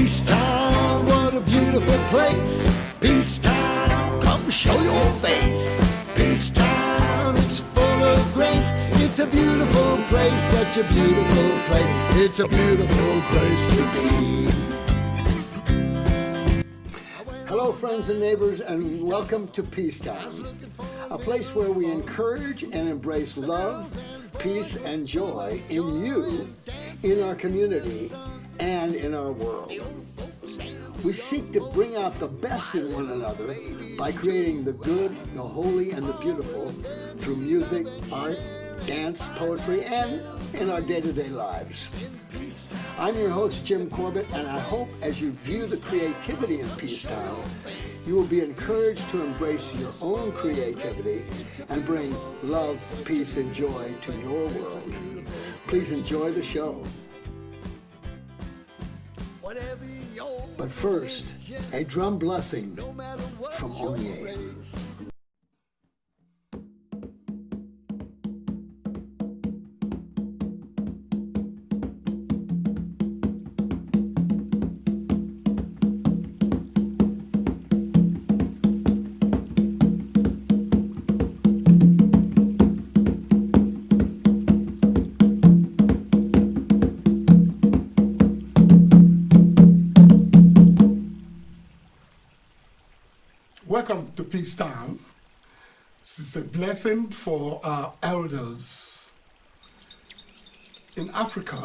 Peacetown, what a beautiful place. Peacetown, come show your face. Peacetown, it's full of grace. It's a beautiful place, such a beautiful place. It's a beautiful place to be. Hello, friends and neighbors, and welcome to Peacetown, a place where we encourage and embrace love, peace, and joy in you, in our community, and in our world. We seek to bring out the best in one another by creating the good, the holy, and the beautiful through music, art, dance, poetry, and in our day-to-day lives. I'm your host, Jim Corbett, and I hope as you view the creativity in Peacetown, you will be encouraged to embrace your own creativity and bring love, peace, and joy to your world. Please enjoy the show. But first, a drum blessing from Onye. Welcome to Peacetown. This is a blessing for our elders. In Africa,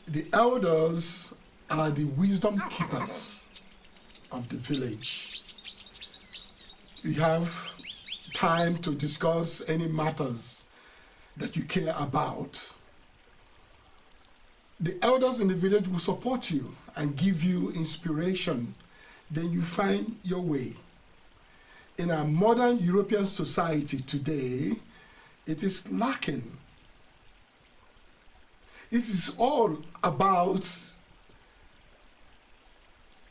the elders are the wisdom keepers of the village. You have time to discuss any matters that you care about. The elders in the village will support you and give you inspiration. Then you find your way. In our modern European society today, it is lacking. It is all about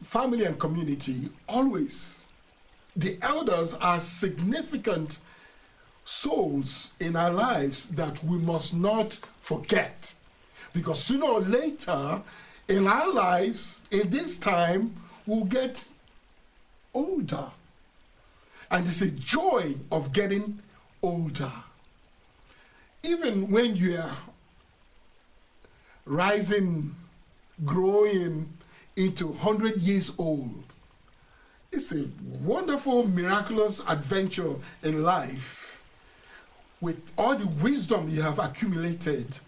family and community, always. The elders are significant souls in our lives that we must not forget. Because sooner or later, in our lives, in this time, we'll get older. And it's a joy of getting older. Even when you are rising, growing into 100 years old, it's a wonderful, miraculous adventure in life with all the wisdom you have accumulated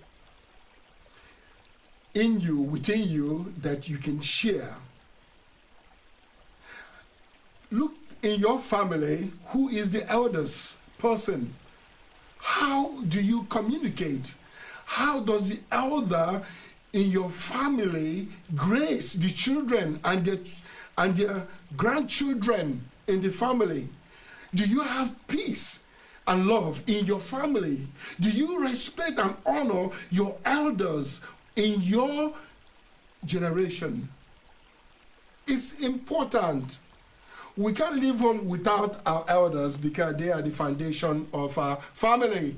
in you, within you, that you can share. Look in your family, who is the eldest person? How do you communicate? How does the elder in your family grace the children and their grandchildren in the family? Do you have peace and love in your family? Do you respect and honor your elders in your generation? It's important. We can't live on without our elders because they are the foundation of our family.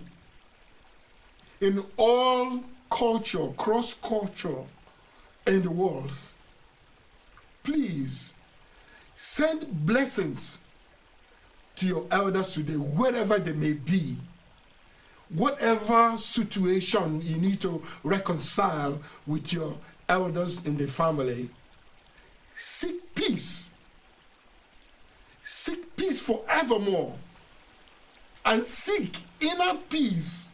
In all culture, cross-culture in the world, please send blessings to your elders today, wherever they may be. Whatever situation you need to reconcile with your elders in the family, seek peace. Seek peace forevermore, and seek inner peace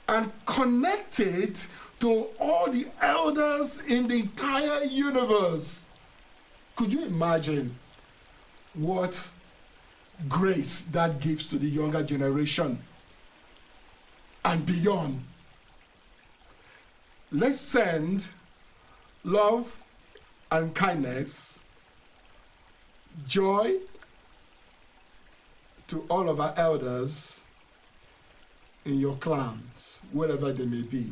and connect it to all the elders in the entire universe. Could you imagine what grace that gives to the younger generation and beyond? Let's send love and kindness, joy to all of our elders in your clans, wherever they may be.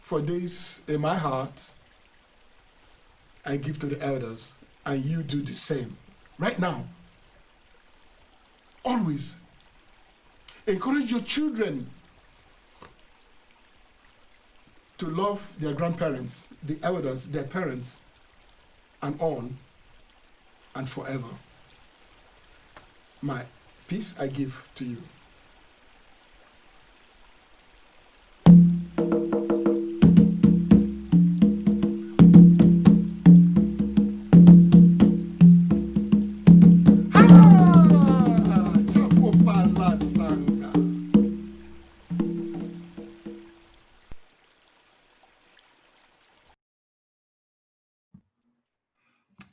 For this, in my heart, I give to the elders, and you do the same. Right now, always, encourage your children to love their grandparents, the elders, their parents, and on and forever. My peace I give to you.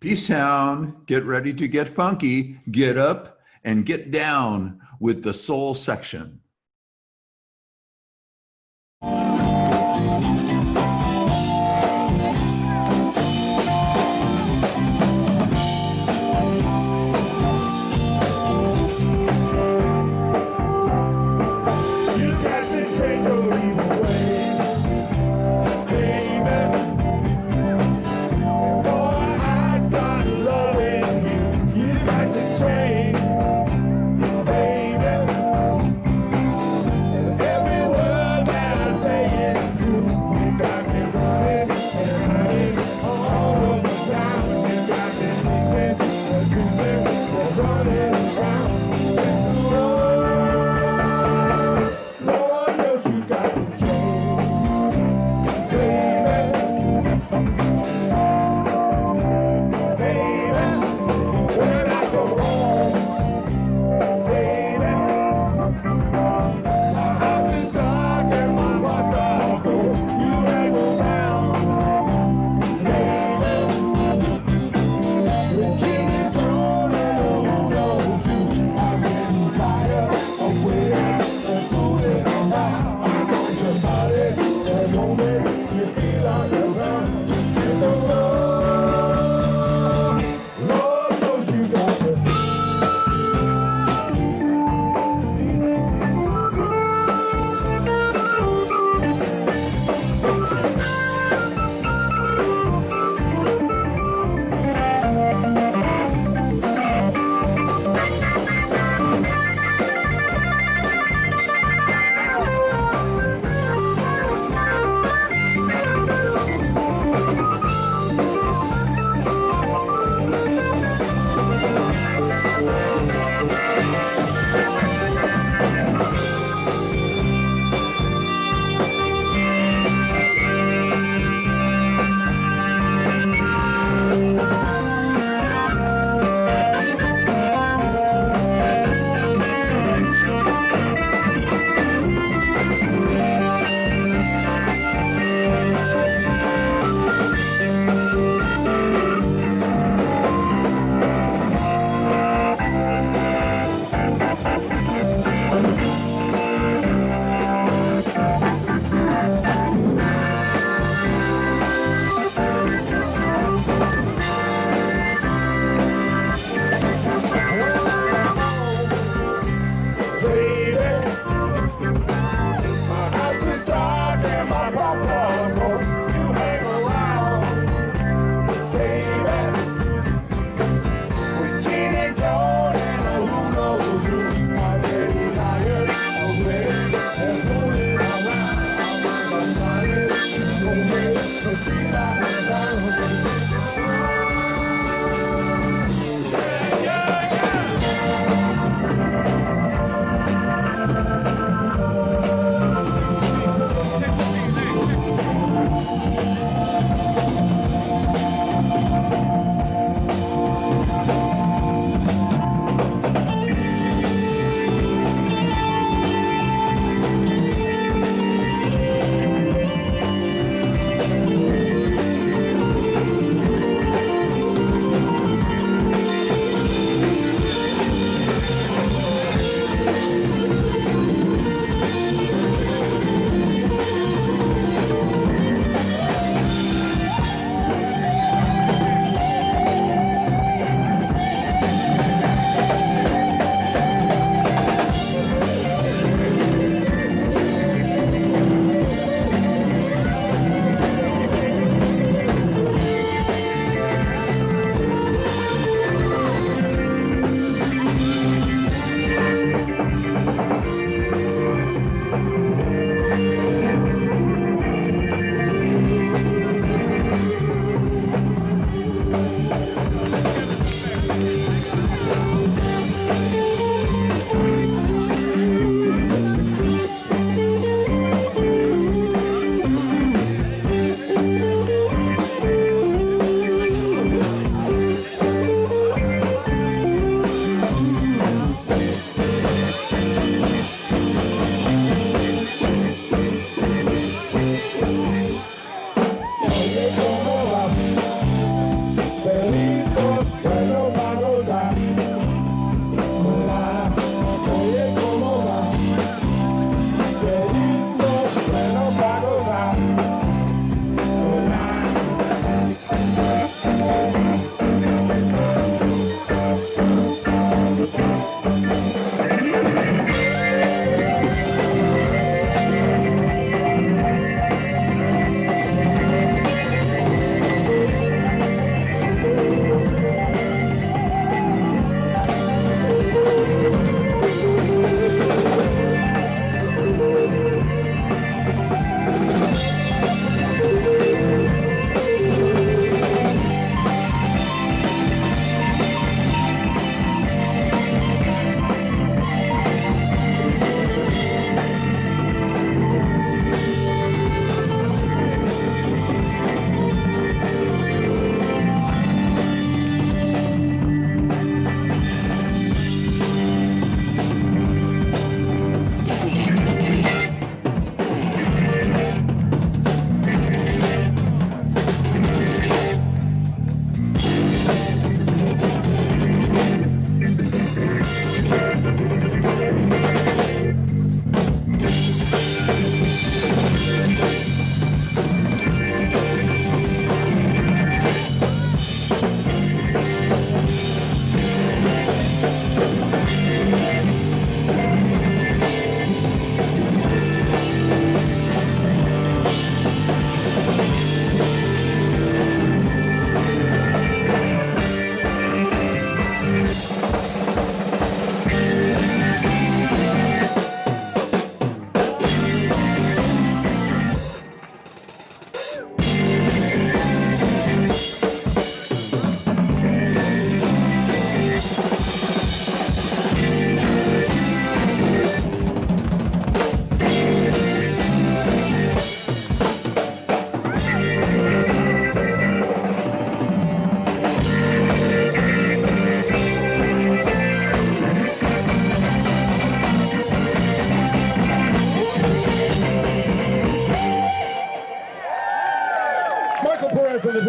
Peacetown, get ready to get funky, get up and get down with the soul section.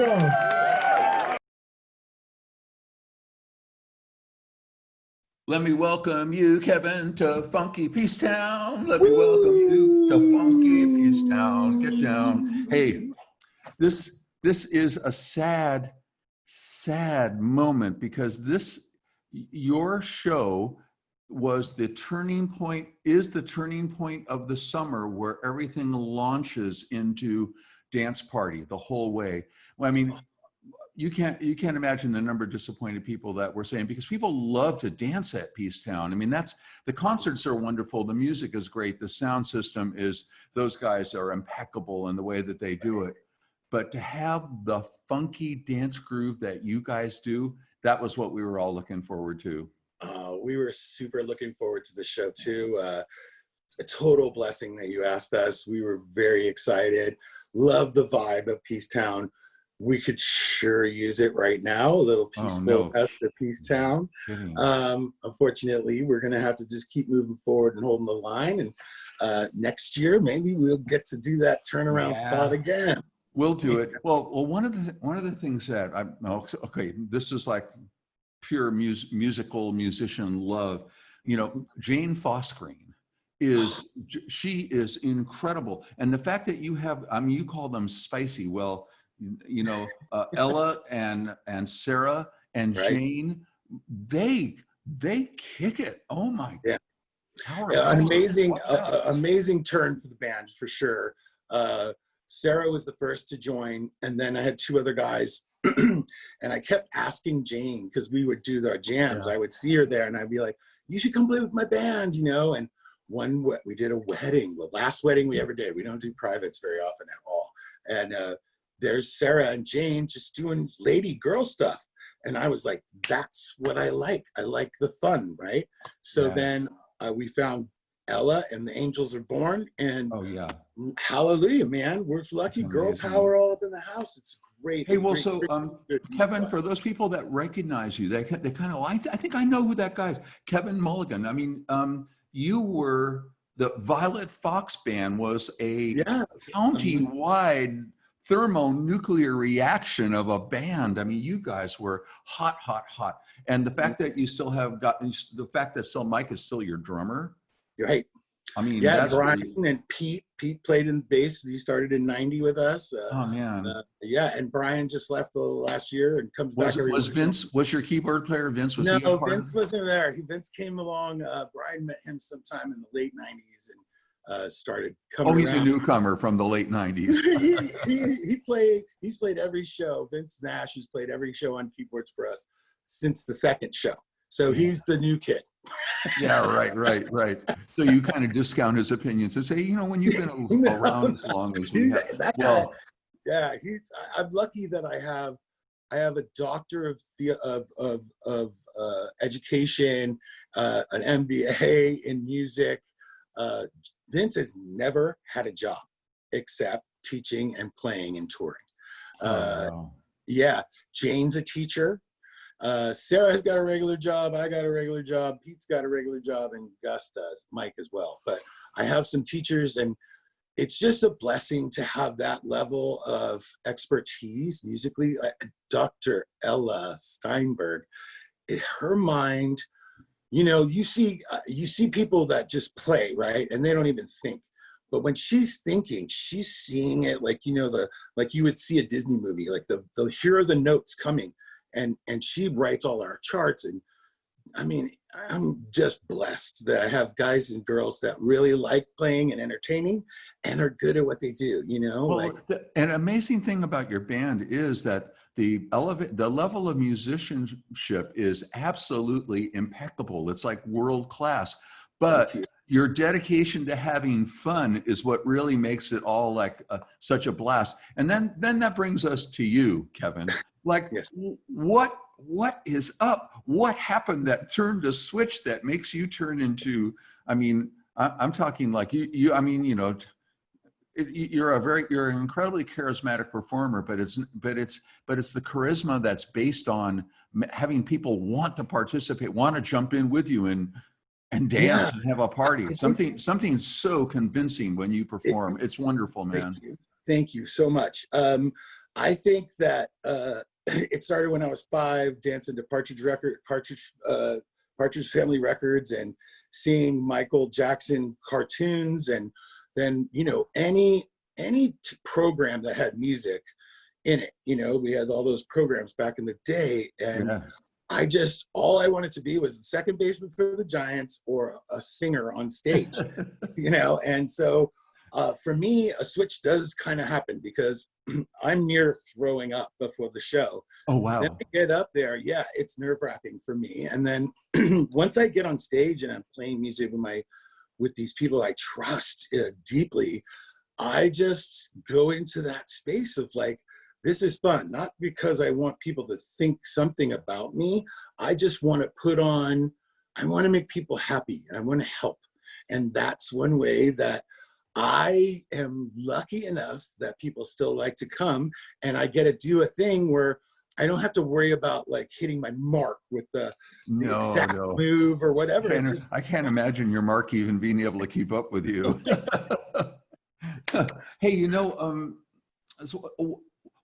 yourselves. Let me welcome you, Kevin, to Funky Peacetown. Let me welcome you to Funky Peacetown. Get down. Hey, this is a sad moment because your show was the turning point, is the turning point of the summer where everything launches into dance party the whole way. Well, I mean, you can't imagine the number of disappointed people that we're saying, because people love to dance at Peacetown. I mean, the concerts are wonderful. The music is great. The sound system those guys are impeccable in the way that they do it. But to have the funky dance groove that you guys do, that was what we were all looking forward to. We were super looking forward to the show too. A total blessing that you asked us. We were very excited. Love the vibe of Peacetown. We could sure use it right now. A little peaceful at the Peacetown. Unfortunately, we're going to have to just keep moving forward and holding the line. And next year, maybe we'll get to do that turnaround spot again. We'll do it. Well, one of the things that this is like pure musician love. You know, Jane Fosgreen she is incredible, and the fact that you have, I mean, you call them spicy. Well, you know, Ella and Sarah and Jane, they kick it. Oh my God. Yeah, an amazing turn for the band for sure. Sarah was the first to join, and then I had two other guys. And I kept asking Jane, because we would do our jams. I would see her there and I'd be like, you should come play with my band, you know. And we did a wedding, the last wedding we ever did. We don't do privates very often at all. And there's Sarah and Jane just doing lady girl stuff. And I was like, that's what I like. I like the fun, right? So then we found Ella and the Angels Are Born, and hallelujah, man, we're lucky. Girl power all up in the house. It's great. Hey, well, Kevin, for those people that recognize you, they kind of, I think I know who that guy is. Kevin Mulligan. I mean, you were, the Violet Fox Band was a county-wide thermonuclear reaction of a band. I mean, you guys were hot. And the fact that you still have the fact that Mike is still your drummer. Right. I mean, Brian and Pete played in bass. He started in '90 with us. Oh man. And Brian just left the last year and comes back. Was Vince? Was your keyboard player Vince? Was no, Vince wasn't there. Vince came along. Brian met him sometime in the late '90s and started coming. Oh, he's around. A newcomer from the late '90s. He's played every show. Vince Nash has played every show on keyboards for us since the second show. So he's the new kid. Yeah, right. So you kind of discount his opinions and say, you know, when you've been around as long as we have. I'm lucky that I have a doctor of education, an MBA in music. Vince has never had a job except teaching and playing and touring. Jane's a teacher. Sarah's got a regular job. I got a regular job. Pete's got a regular job, and Gus does. Mike as well. But I have some teachers, and it's just a blessing to have that level of expertise musically. Dr. Ella Steinberg, her mind, you know, you see people that just play, right? And they don't even think. But when she's thinking, she's seeing it like, you know, like you would see a Disney movie, like here are the notes coming. And she writes all our charts. And I mean, I'm just blessed that I have guys and girls that really like playing and entertaining and are good at what they do, you know? Well, an amazing thing about your band is that the level of musicianship is absolutely impeccable. It's like world class. But your dedication to having fun is what really makes it all like such a blast. And then that brings us to you, Kevin. Like, what is up? What happened that turned a switch that makes you turn into? I mean, I'm talking like you. I mean, you know, you're an incredibly charismatic performer, but it's the charisma that's based on having people want to participate, want to jump in with you and dance and have a party. Something so convincing when you perform. It's wonderful, man. Thank you so much. I think that it started when I was 5, dancing to Partridge Family Records and seeing Michael Jackson cartoons, and then any program that had music in it. We had all those programs back in the day, and all I wanted to be was the second baseman for the Giants or a singer on stage, and so for me, a switch does kind of happen because I'm near throwing up before the show. Oh, wow. Then I get up there, it's nerve-wracking for me. And then once I get on stage and I'm playing music with these people I trust deeply, I just go into that space of like, this is fun, not because I want people to think something about me. I just want to I want to make people happy. I want to help. And that's one way that I am lucky enough that people still like to come, and I get to do a thing where I don't have to worry about like hitting my mark with the exact move or whatever. I can't imagine your mark even being able to keep up with you. Hey,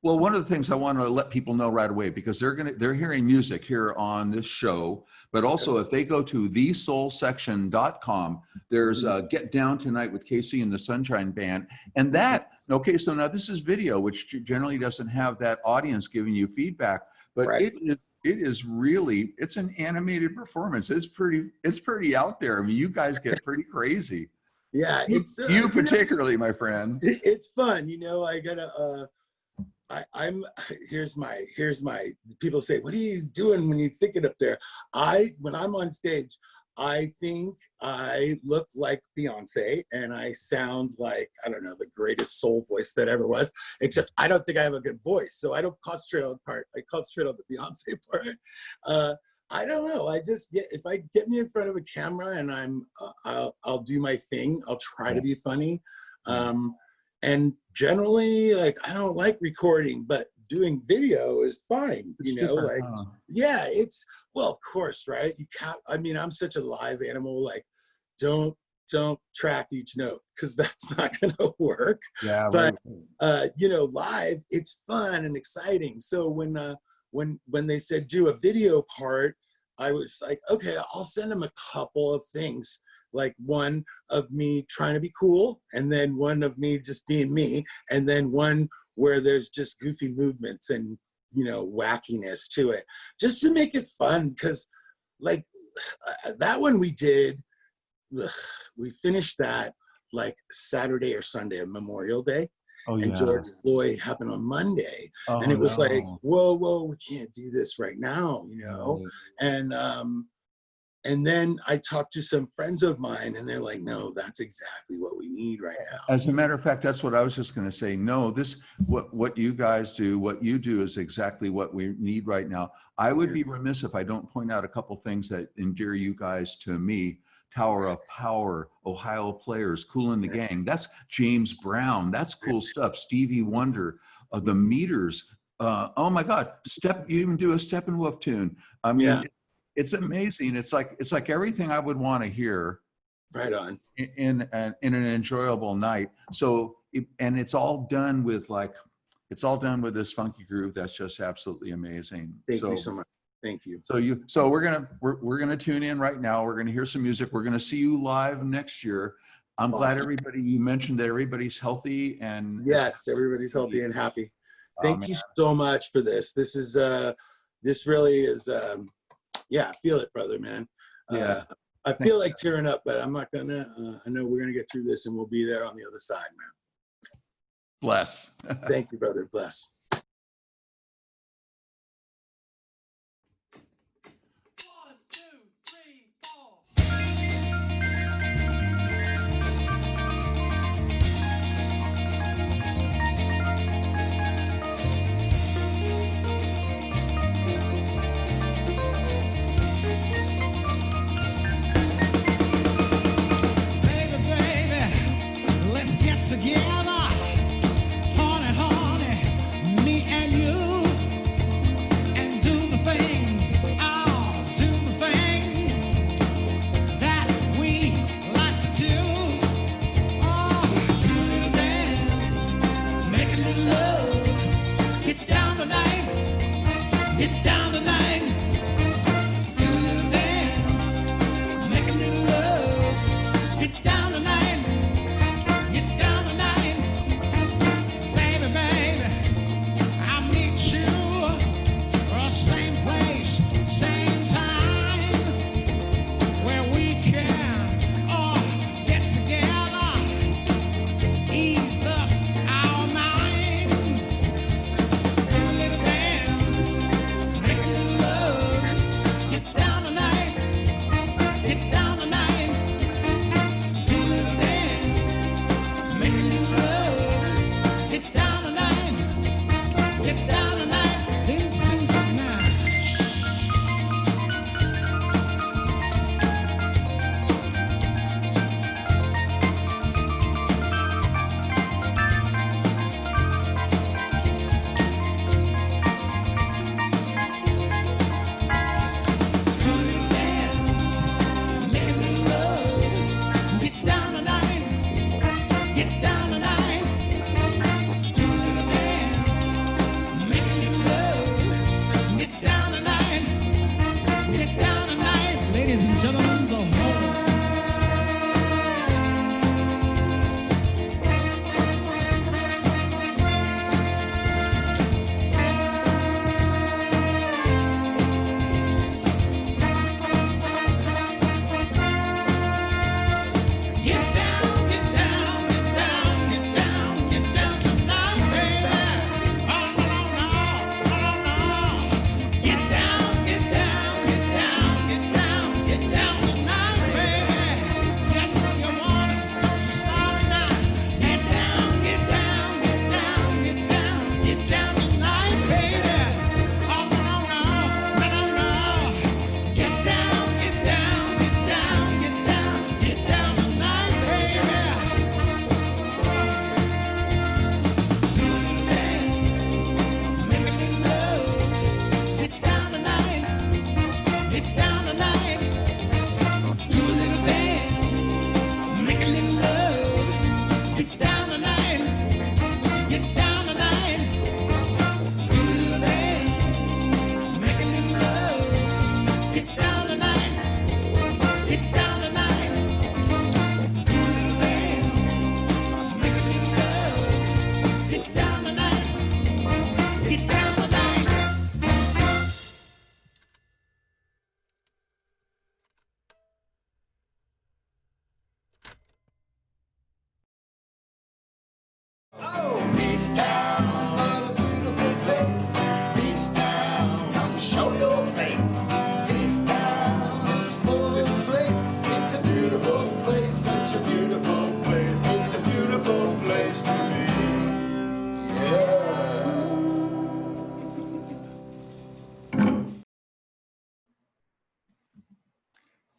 well, one of the things I want to let people know right away, because they're hearing music here on this show, but also if they go to thesoulsection.com, there's Get Down Tonight with Casey and the Sunshine Band. And so now this is video, which generally doesn't have that audience giving you feedback, but it's an animated performance. It's pretty out there. I mean, you guys get pretty crazy. Yeah, it's you particularly, my friend. It's fun. I gotta here's my people say, what are you doing when you think it up there? When I'm on stage, I think I look like Beyonce and I sound like, I don't know, the greatest soul voice that ever was, except I don't think I have a good voice. So I don't concentrate on the part. I concentrate on the Beyonce part. I don't know. If I get me in front of a camera and I'll do my thing. I'll try to be funny. And generally, like, I don't like recording, but doing video is fine. Well, of course, right? I'm such a live animal. Like, don't track each note because that's not going to work. Yeah. But live, it's fun and exciting. So when they said do a video part, I was like, okay, I'll send them a couple of things. Like one of me trying to be cool, and then one of me just being me, and then one where there's just goofy movements and wackiness to it, just to make it fun. Because like that one we finished that like Saturday or Sunday of Memorial Day. And George Floyd happened on Monday, and it was like, whoa, we can't do this right now, And then I talked to some friends of mine, and they're like, no, that's exactly what we need right now. As a matter of fact, that's what I was just going to say. No, what you guys do, what you do is exactly what we need right now. I would be remiss if I don't point out a couple things that endear you guys to me. Tower of Power, Ohio Players, Kool and the Gang. That's James Brown. That's cool stuff. Stevie Wonder, The Meters. Oh my God, you even do a Steppenwolf tune. I mean, it's amazing. It's like everything I would want to hear. Right on. In an enjoyable night. So, it's all done with this funky groove that's just absolutely amazing. Thank you so much. Thank you. So we're gonna tune in right now. We're gonna hear some music. We're gonna see you live next year. I'm glad you mentioned that everybody's healthy and yes, everybody's healthy and happy. Thank you so much for this. This is this really is I feel it, brother, man. I feel like tearing up, but I'm not gonna. I know we're gonna get through this, and we'll be there on the other side, man. Bless. Thank you, brother. Bless.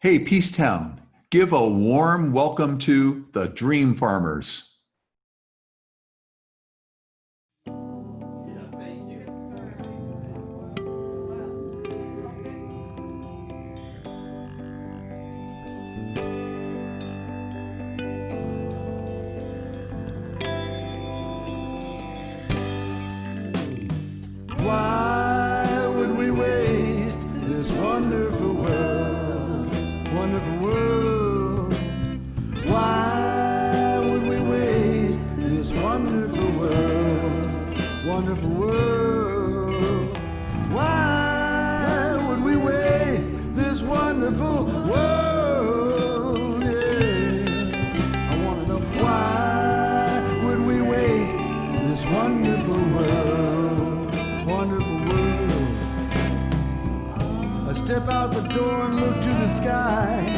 Hey, Peacetown, give a warm welcome to the Dream Farmers. Why would we waste this wonderful world, wonderful world? Why would we waste this wonderful world, wonderful world? Why would we waste this wonderful world? Yeah. I want to know why would we waste this wonderful world, wonderful world? I step out the door and look to the sky.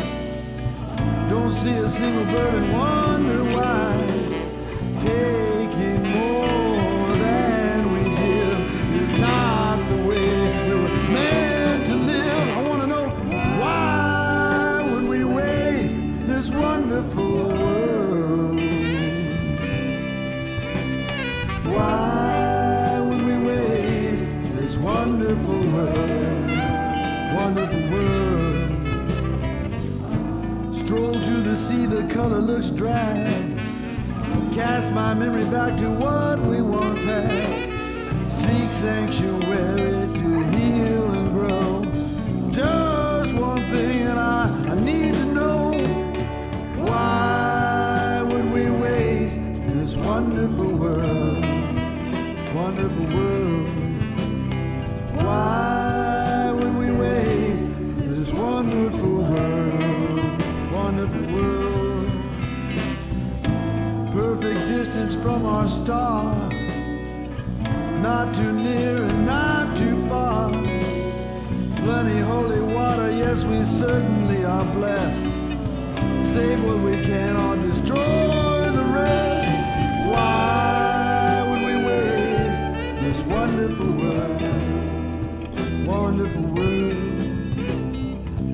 Don't see a single bird and wonder why. Taking more than we give is not the way we were meant to live. I want to know why would we waste this wonderful world? Why would we waste this wonderful world, wonderful world? Stroll to the sea, the color looks dry. Cast my memory back to what we once had. Seek sanctuary to heal and grow. Just one thing and I need to know. Why would we waste this wonderful world, wonderful world? Why would we waste this wonderful world, wonderful world? Perfect distance from our star, not too near and not too far. Plenty holy water, yes, we certainly are blessed. Save what we can or destroy the rest. Why would we waste this wonderful world, wonderful world?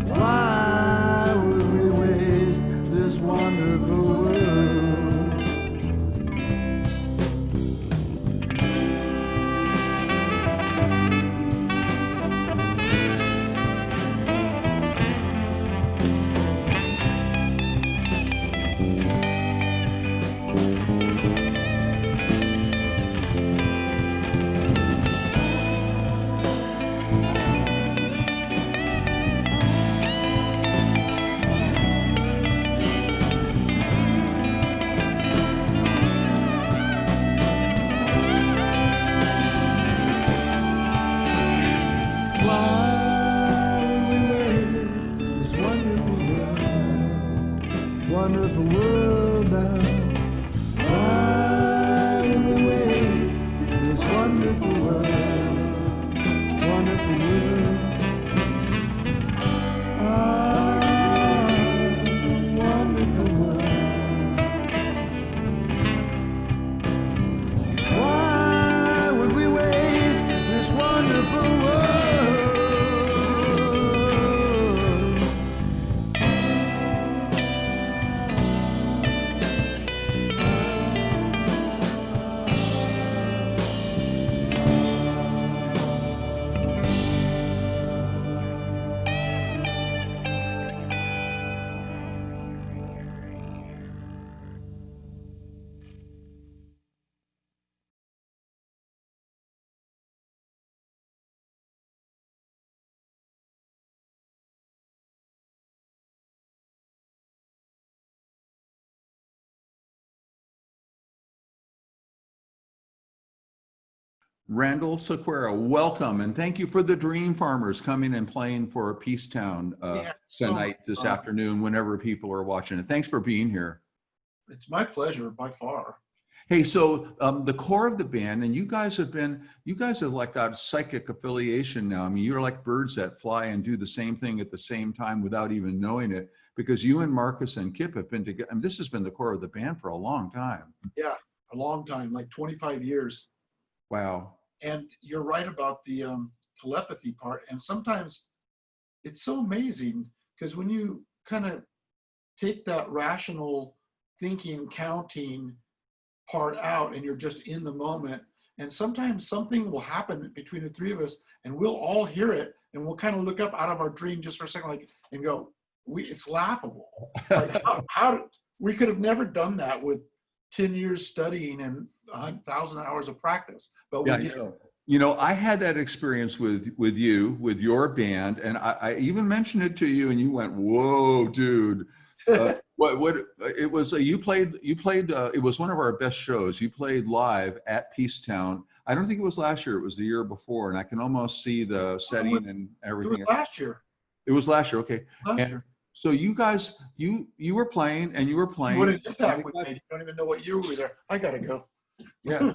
Why would we waste this wonderful world? Wonderful world now. Why would we waste this wonderful world, wonderful world? Ah, this wonderful world. Why would we waste this wonderful world? Randall Sequeira, welcome, and thank you for the Dream Farmers coming and playing for Peacetown tonight, this afternoon, whenever people are watching it. Thanks for being here. It's my pleasure by far. Hey, so the core of the band, and you guys have like got psychic affiliation now. I mean, you're like birds that fly and do the same thing at the same time without even knowing it, because you and Marcus and Kip have been together. I mean, this has been the core of the band for a long time. Yeah, a long time, like 25 years. Wow. And you're right about the telepathy part. And sometimes it's so amazing because when you kind of take that rational thinking, counting part out, and you're just in the moment, and sometimes something will happen between the three of us, and we'll all hear it, and we'll kind of look up out of our dream just for a second, like, and go, it's laughable. Like, we could have never done that with 10 years studying and 1,000 hours of practice, but we did. You know, I had that experience with you, with your band, and I even mentioned it to you, and you went, "Whoa, dude!" What it was? You played. It was one of our best shows. You played live at Peacetown. I don't think it was last year. It was the year before, and I can almost see the setting and everything. It was last year. It was last year. Okay. Last year. So you guys, you were playing, and you were playing. What an impact we made. You don't even know what year we were there. I gotta go. Yeah.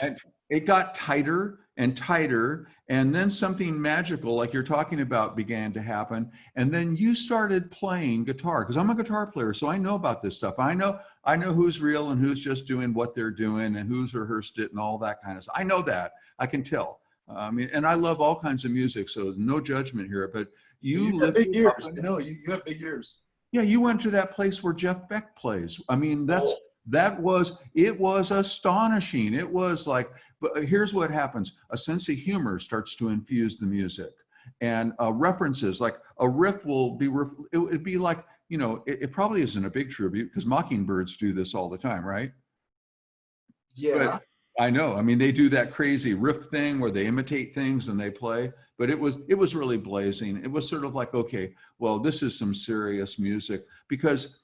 And it got tighter and tighter, and then something magical, like you're talking about, began to happen. And then you started playing guitar, because I'm a guitar player, so I know about this stuff. I know who's real and who's just doing what they're doing, and who's rehearsed it and all that kind of stuff. I know that. I can tell. I mean, and I love all kinds of music, so no judgment here. But you have big ears. No, you have big ears. Yeah, you went to that place where Jeff Beck plays. I mean, it was astonishing. It was like, but here's what happens. A sense of humor starts to infuse the music, and references, like a riff will be, it'd be like, you know, it probably isn't a big tribute, because Mockingbirds do this all the time, right? Yeah. But I know. I mean, they do that crazy riff thing where they imitate things and they play, but it was really blazing. It was sort of like, okay, well, this is some serious music, because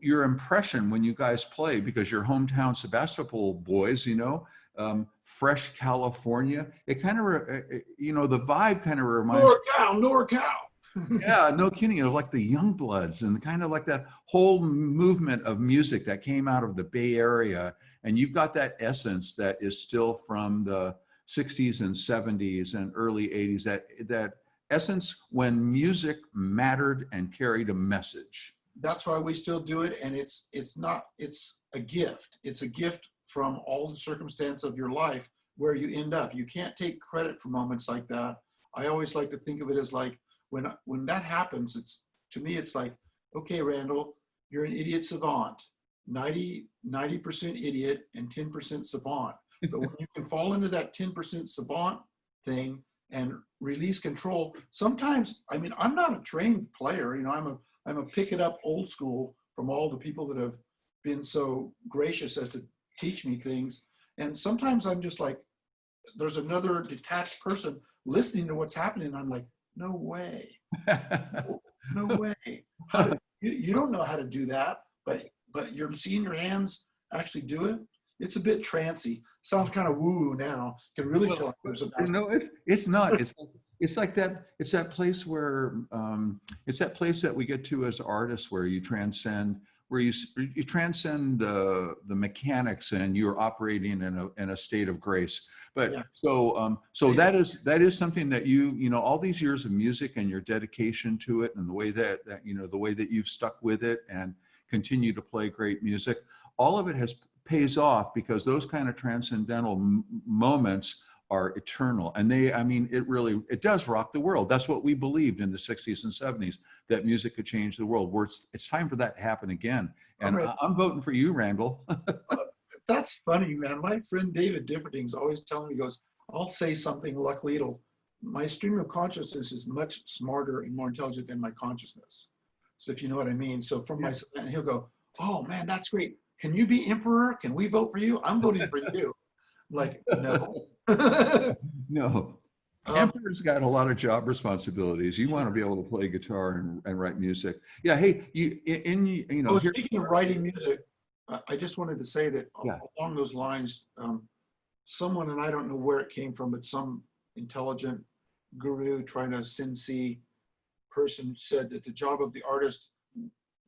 your impression when you guys play, because you're hometown Sebastopol boys, you know, fresh California, it kind of, you know, the vibe kind of reminds NorCal. Yeah, no kidding. It was like the Youngbloods, and kind of like that whole movement of music that came out of the Bay Area. And you've got that essence that is still from the 60s and 70s and early 80s, that essence when music mattered and carried a message. That's why we still do it. And it's a gift. It's a gift from all the circumstance of your life where you end up. You can't take credit for moments like that. I always like to think of it as like, when that happens, to me, it's like, okay, Randall, you're an idiot savant, 90% idiot and 10% savant. But when you can fall into that 10% savant thing and release control, sometimes, I mean, I'm not a trained player, you know, I'm a pick it up old school from all the people that have been so gracious as to teach me things. And sometimes I'm just like, there's another detached person listening to what's happening. And I'm like, no way, no way. You don't know how to do that, but you're seeing your hands actually do it. It's a bit trancy. Sounds kind of woo now. Can really tell. No, it's not. It's like that. It's that place where it's that place that we get to as artists, where you transcend, where you transcend the mechanics, and you're operating in a state of grace. But yeah. So that is something that you know, all these years of music and your dedication to it, and the way that you know, the way that you've stuck with it and continue to play great music, all of it pays off, because those kind of transcendental moments are eternal. And it does rock the world. That's what we believed in the 60s and 70s, that music could change the world. It's time for that to happen again. And right. I'm voting for you, Randall. That's funny, man. My friend David Differding's always telling me, he goes, I'll say something, luckily my stream of consciousness is much smarter and more intelligent than my consciousness. So if you know what I mean. So from my, and he'll go, oh man, that's great. Can you be emperor? Can we vote for you? I'm voting for you. I'm like, no. No. Emperor's got a lot of job responsibilities. You want to be able to play guitar and write music. Yeah. Hey, you know. Speaking of writing music, I just wanted to say that along those lines, someone, and I don't know where it came from, but some intelligent guru trying to sin-see person said that the job of the artist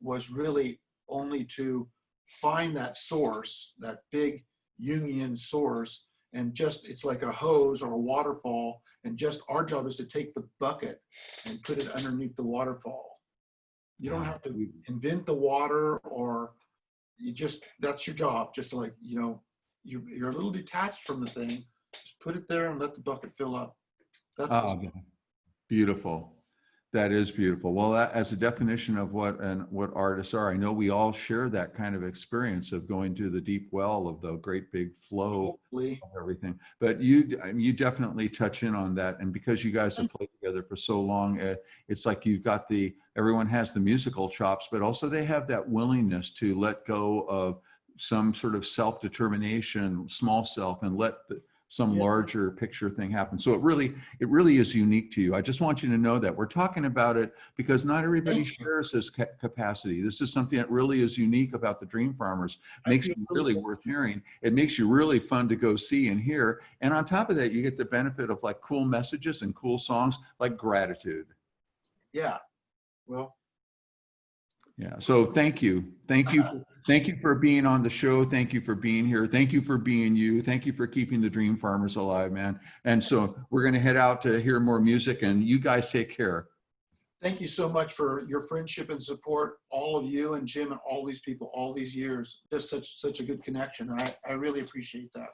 was really only to find that source, that big Jungian source, and just, it's like a hose or a waterfall, and just our job is to take the bucket and put it underneath the waterfall. You don't have to invent the water, or you just, that's your job. Just like, you know, you're a little detached from the thing, just put it there and let the bucket fill up. That's beautiful. That is beautiful. Well, that, as a definition of what artists are, I know we all share that kind of experience of going to the deep well of the great big flow Hopefully. of everything. But you definitely touch in on that, and because you guys have played together for so long, it's like you've got everyone has the musical chops, but also they have that willingness to let go of some sort of self-determination, small self, and let some larger picture thing happen. So it really is unique to you. I just want you to know that we're talking about it because not everybody shares this capacity. This is something that really is unique about the Dream Farmers. Makes you really worth hearing. It makes you really fun to go see and hear. And on top of that, you get the benefit of like cool messages and cool songs like Gratitude. Yeah. Well. Yeah. So thank you. Thank you for being on the show. Thank you for being here. Thank you for being you. Thank you for keeping the Dream Farmers alive, man. And so we're going to head out to hear more music, and you guys take care. Thank you so much for your friendship and support, all of you and Jim and all these people, all these years. Just such a good connection. And I really appreciate that.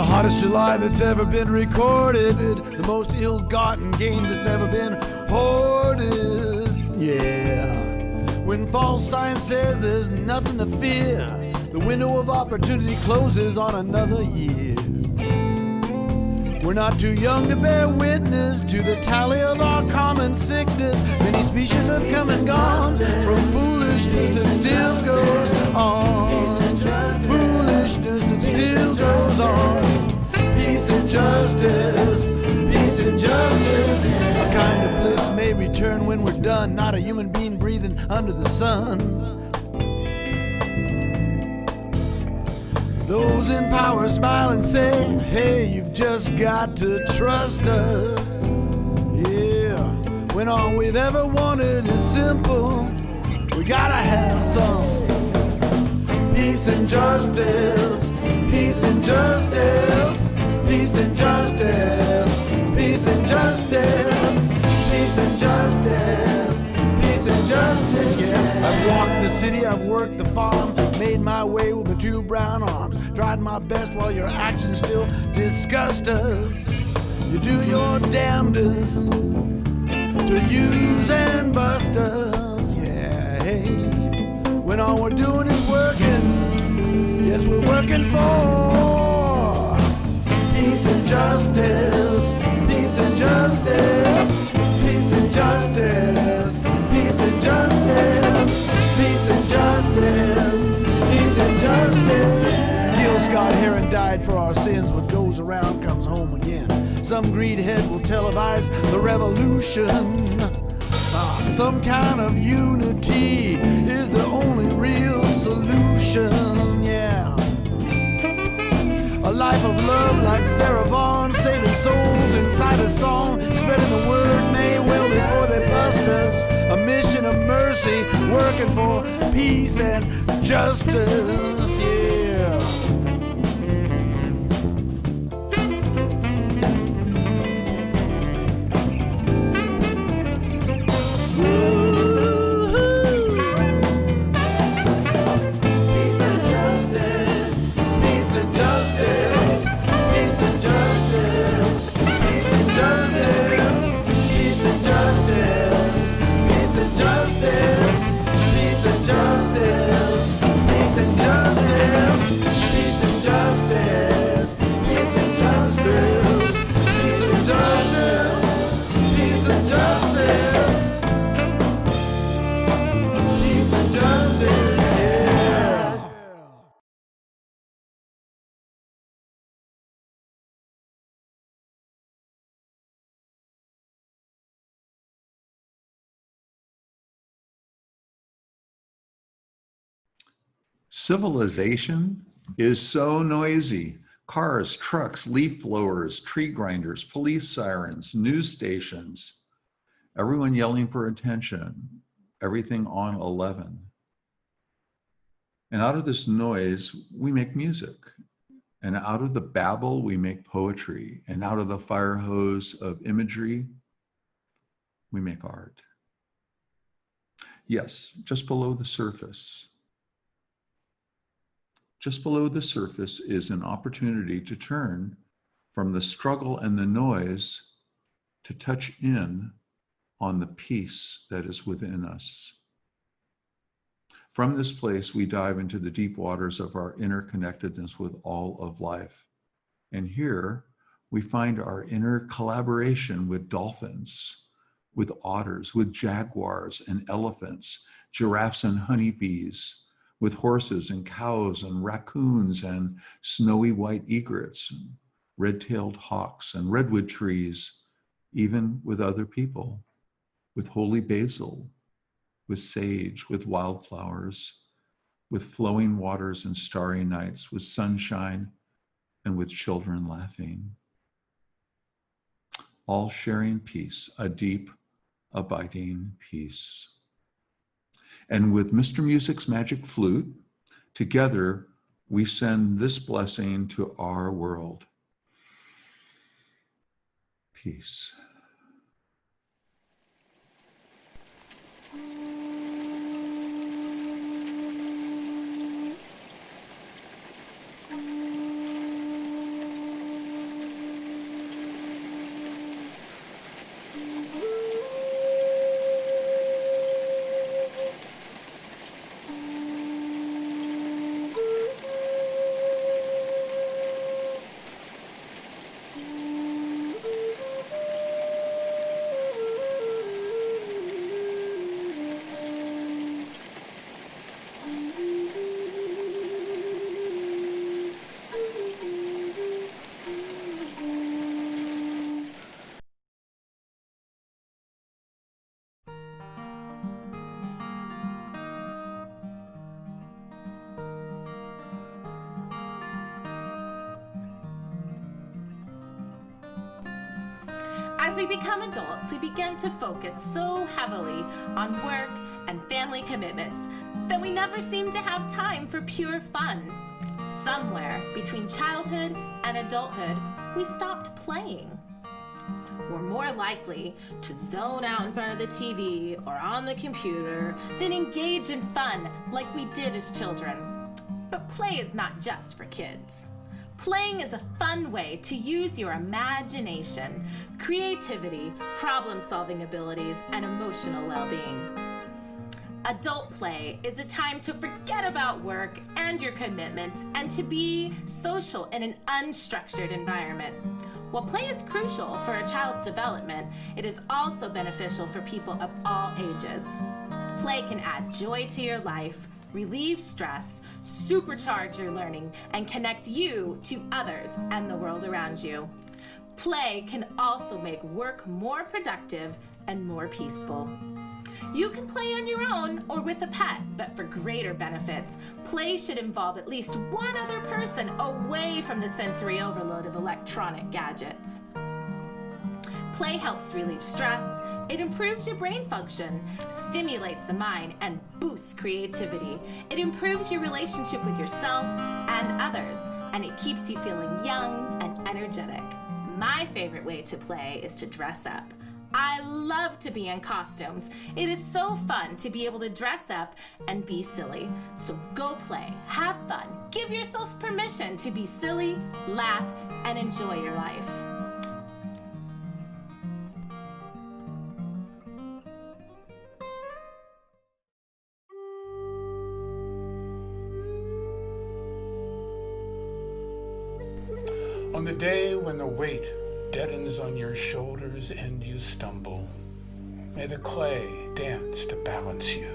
Hottest July that's ever been recorded, the most ill-gotten gains that's ever been hoarded. Yeah, when false science says there's nothing to fear, the window of opportunity closes on another year. We're not too young to bear witness to the tally of our common sickness. Many species have come and gone from foolishness that still goes on. Foolishness that still goes on. Peace and justice, peace and justice. A kind of bliss may return when we're done. Not a human being breathing under the sun. Those in power smile and say, hey, you've just got to trust us. Yeah, when all we've ever wanted is simple, we gotta have some. Peace and justice, peace and justice, peace and justice, peace and justice, peace and justice, peace and justice, yeah. I've walked the city, I've worked the farm, made my way with my two brown arms, tried my best while your actions still disgust us. You do your damnedest to use and bust us, yeah, hey. When all we're doing is working, yes, we're working for peace and justice, peace and justice, peace and justice, peace and justice, peace and justice, peace and justice. Gil Scott Heron died for our sins. What goes around comes home again. Some greed head will televise the revolution. Some kind of unity is the only real solution, yeah. A life of love like Sarah Vaughan, saving souls inside a song, spreading the word may well before they bust us. A mission of mercy, working for peace and justice, yeah. Peace and justice, peace and justice, peace and justice. Civilization is so noisy. Cars, trucks, leaf blowers, tree grinders, police sirens, news stations, everyone yelling for attention, everything on 11. And out of this noise, we make music. And out of the babble, we make poetry. And out of the fire hose of imagery, we make art. Yes, just below the surface. Just below the surface is an opportunity to turn from the struggle and the noise to touch in on the peace that is within us. From this place, we dive into the deep waters of our interconnectedness with all of life. And here we find our inner collaboration with dolphins, with otters, with jaguars and elephants, giraffes and honeybees, with horses and cows and raccoons and snowy white egrets, red-tailed hawks and redwood trees, even with other people, with holy basil, with sage, with wildflowers, with flowing waters and starry nights, with sunshine and with children laughing. All sharing peace, a deep, abiding peace. And with Mr. Music's magic flute, together we send this blessing to our world. Peace. As we become adults, we begin to focus so heavily on work and family commitments that we never seem to have time for pure fun. Somewhere between childhood and adulthood, we stopped playing. We're more likely to zone out in front of the TV or on the computer than engage in fun like we did as children. But play is not just for kids. Playing is a fun way to use your imagination, creativity, problem-solving abilities, and emotional well-being. Adult play is a time to forget about work and your commitments and to be social in an unstructured environment. While play is crucial for a child's development, it is also beneficial for people of all ages. Play can add joy to your life, relieve stress, supercharge your learning, and connect you to others and the world around you. Play can also make work more productive and more peaceful. You can play on your own or with a pet, but for greater benefits, play should involve at least one other person away from the sensory overload of electronic gadgets. Play helps relieve stress, it improves your brain function, stimulates the mind, and boosts creativity. It improves your relationship with yourself and others, and it keeps you feeling young and energetic. My favorite way to play is to dress up. I love to be in costumes. It is so fun to be able to dress up and be silly. So go play, have fun, give yourself permission to be silly, laugh, and enjoy your life. On the day when the weight deadens on your shoulders and you stumble, may the clay dance to balance you.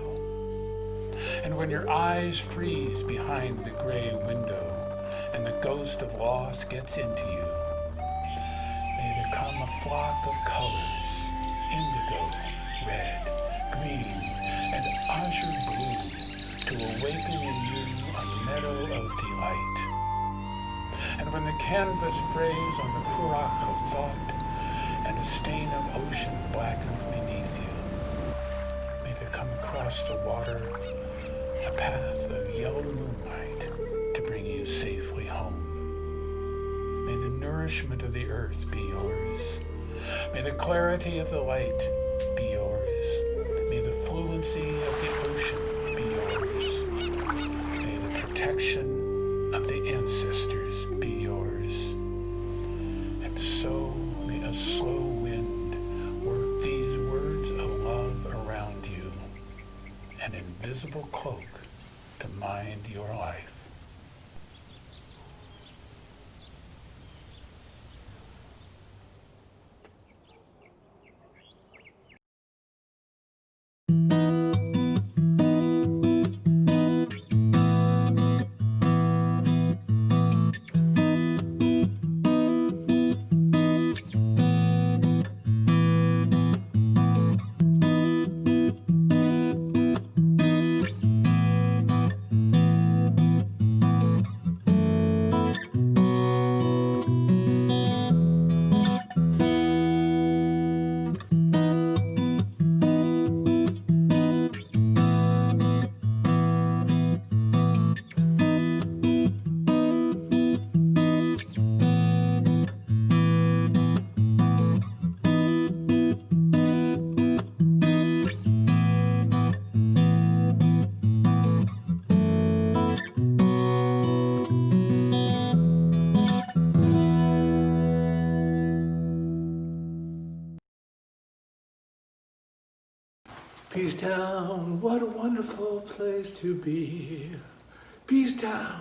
And when your eyes freeze behind the gray window and the ghost of loss gets into you, may there come a flock of colors, indigo, red, green, and azure blue, to awaken in you a meadow of delight. And when the canvas frays on the currach of thought, and a stain of ocean blackens beneath you, may there come across the water a path of yellow moonlight to bring you safely home. May the nourishment of the earth be yours. May the clarity of the light be yours. May the fluency of the ocean be yours. May the protection of the ancestors be yours. And so may a slow wind work these words of love around you, an invisible cloak to mind your life. Peacetown, what a wonderful place to be. Peacetown.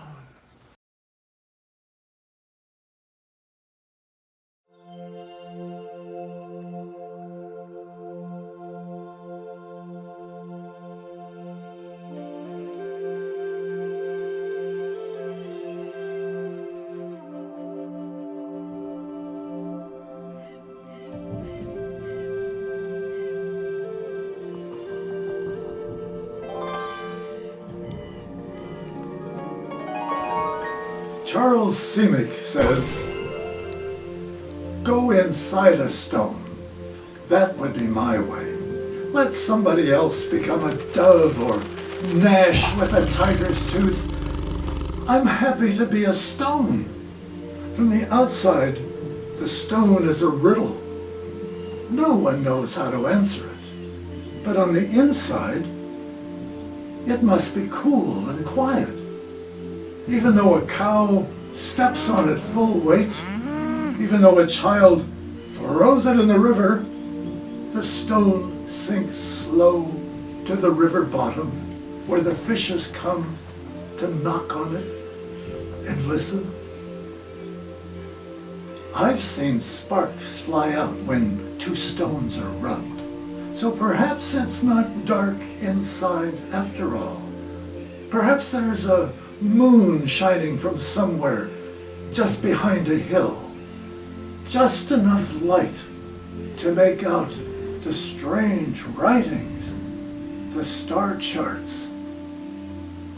Charles Simic says, go inside a stone. That would be my way. Let somebody else become a dove or gnash with a tiger's tooth. I'm happy to be a stone. From the outside, the stone is a riddle. No one knows how to answer it. But on the inside, it must be cool and quiet. Even though a cow steps on it full weight, even though a child throws it in the river, the stone sinks slow to the river bottom where the fishes come to knock on it and listen. I've seen sparks fly out when two stones are rubbed, so perhaps it's not dark inside after all. Perhaps there's a moon shining from somewhere just behind a hill. Just enough light to make out the strange writings, the star charts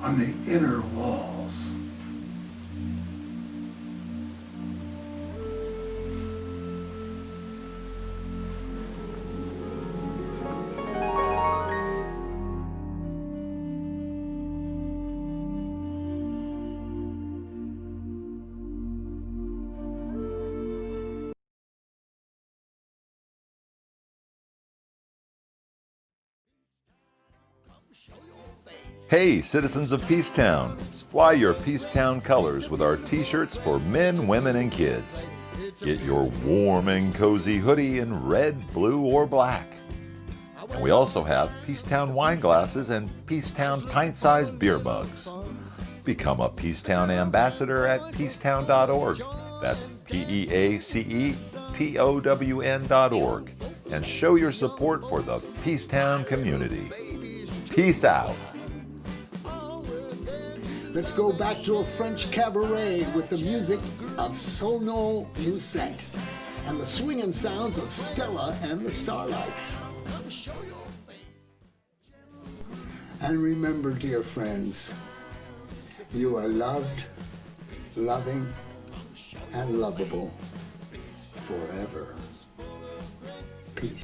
on the inner walls. Hey, citizens of Peacetown, fly your Peacetown colors with our t-shirts for men, women, and kids. Get your warm and cozy hoodie in red, blue, or black. And we also have Peacetown wine glasses and Peacetown pint-sized beer mugs. Become a Peacetown ambassador at peacetown.org. That's PEACETOWN.org. And show your support for the Peacetown community. Peace out. Let's go back to a French cabaret with the music of Sono Lucette and the swinging sounds of Stella and the Starlights. And remember, dear friends, You are loved, loving, and lovable forever. Peace.